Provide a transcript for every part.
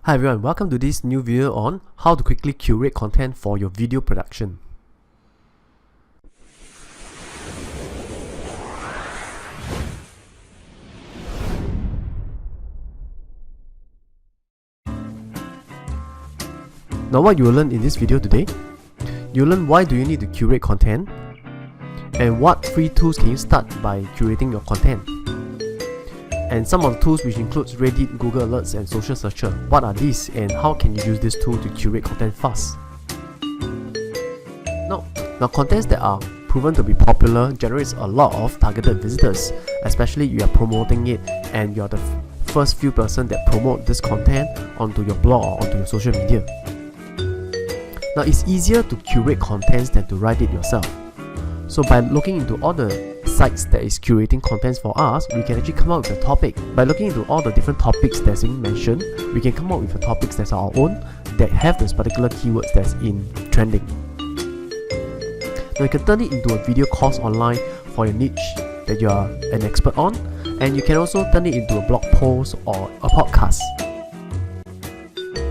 Hi everyone, welcome to this new video on how to quickly curate content for your video production. Now what you will learn in this video today, you'll learn why do you need to curate content and what free tools can you start by curating your content. And some of the tools which includes Reddit, Google Alerts and Social Searcher. What are these and how can you use this tool to curate content fast? Now contents that are proven to be popular generates a lot of targeted visitors, especially if you are promoting it and you are the first few person that promote this content onto your blog or onto your social media. Now it's easier to curate contents than to write it yourself. So by looking into all the sites that is curating contents for us, we can actually come up with a topic. By looking into all the different topics that's been mentioned, we can come up with a topics that's our own, that have those particular keywords that's in trending. Now you can turn it into a video course online for your niche that you are an expert on, and you can also turn it into a blog post or a podcast.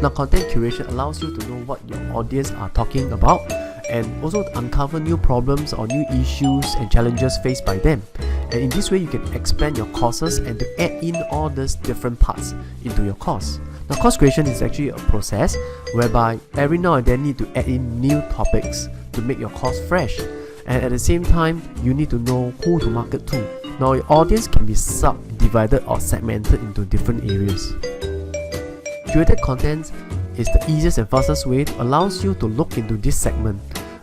Now content curation allows you to know what your audience are talking about and also to uncover new problems or new issues and challenges faced by them. And in this way you can expand your courses and to add in all these different parts into your course. Now course creation is actually a process whereby every now and then you need to add in new topics to make your course fresh, and at the same time you need to know who to market to. Now your audience can be subdivided or segmented into different areas. Curated content is the easiest and fastest way that allows you to look into this segment,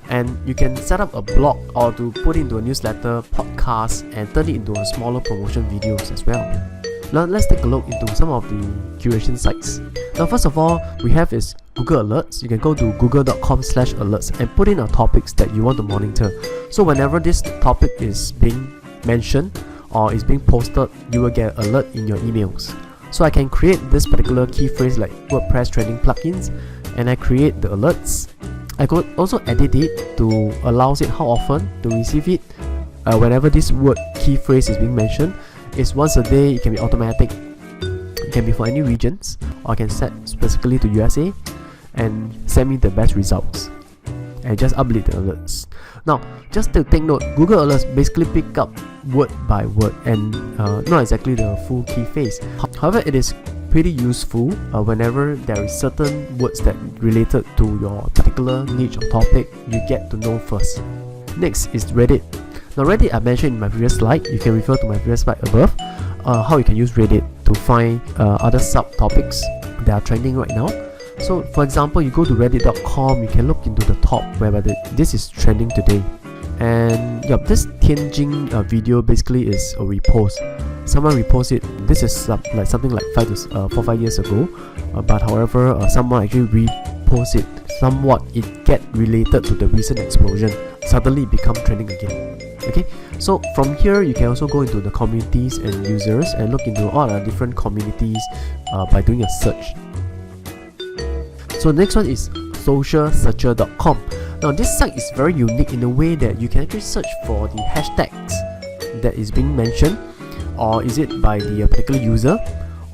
and you can set up a blog or to put into a newsletter, podcast and turn it into a smaller promotion videos as well. Now let's take a look into some of the curation sites. Now first of all, we have is Google Alerts. You can go to google.com/alerts and put in a topics that you want to monitor. So whenever this topic is being mentioned or is being posted, you will get an alert in your emails. So I can create this particular key phrase like WordPress trending plugins, and I create the alerts. I could also edit it to allow it how often to receive it. Whenever this word key phrase is being mentioned, it's once a day. It can be automatic. It can be for any regions, or I can set specifically to USA and send me the best results and just update the alerts. Now just to take note, Google Alerts basically pick up word by word and not exactly the full key phrase. However, it is pretty useful whenever there is certain words that related to your particular niche or topic you get to know first. Next is Reddit. Now Reddit I mentioned in my previous slide. You can refer to my previous slide above how you can use Reddit to find other subtopics that are trending right now. So for example, you go to reddit.com, you can look into the top whereby this is trending today. And yeah, this Tianjin video basically is a repost. Someone reposted it. This is something like 4-5 years ago, but however someone actually repost it somewhat. It get related to the recent explosion, suddenly it become trending again. Okay, so from here you can also go into the communities and users and look into all the different communities by doing a search. So the next one is socialsearcher.com. Now this site is very unique in a way that you can actually search for the hashtags that is being mentioned, or is it by the particular user,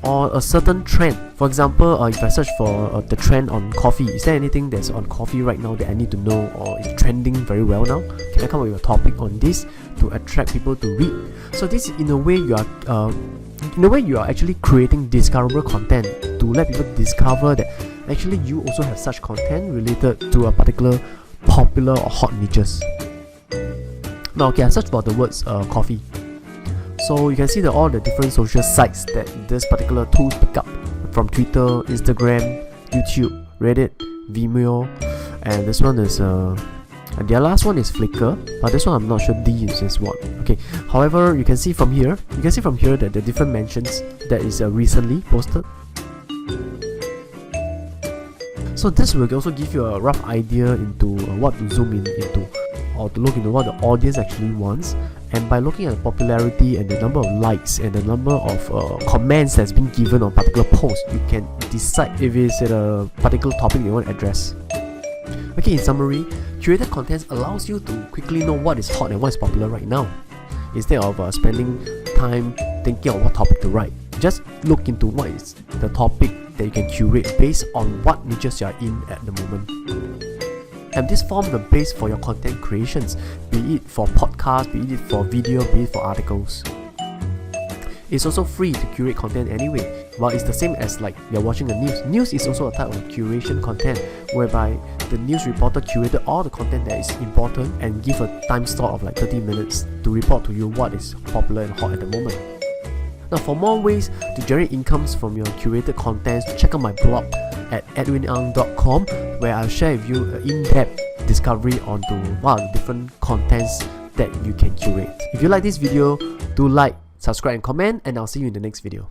or a certain trend. For example, if I search for the trend on coffee, is there anything that's on coffee right now that I need to know or is trending very well now? Can I come up with a topic on this to attract people to read? So this in a way you are actually creating discoverable content to let people discover that actually you also have such content related to a particular popular or hot niches. Now okay, I search for the words coffee. So you can see all the different social sites that this particular tool pick up, from Twitter, Instagram, YouTube, Reddit, Vimeo, and this one is the last one is Flickr, but this one I'm not sure D is what. Okay, however you can see from here that the different mentions that is recently posted. So this will also give you a rough idea into what to zoom into, or to look into what the audience actually wants. And by looking at the popularity and the number of likes and the number of comments that's been given on particular posts, you can decide if it's a particular topic you want to address. Okay, in summary, curated content allows you to quickly know what is hot and what is popular right now, instead of spending time thinking of what topic to write. just look into what is the topic that you can curate based on what niches you are in at the moment. And this forms the base for your content creations, be it for podcasts, be it for video, be it for articles. It's also free to curate content anyway. Well, it's the same as like you're watching the news. News is also a type of curation content, whereby the news reporter curated all the content that is important and give a time slot of like 30 minutes to report to you what is popular and hot at the moment. Now, for more ways to generate incomes from your curated contents, check out my blog at edwinang.com, where I'll share with you an in-depth discovery onto what are the different contents that you can curate. If you like this video, do like, subscribe and comment, and I'll see you in the next video.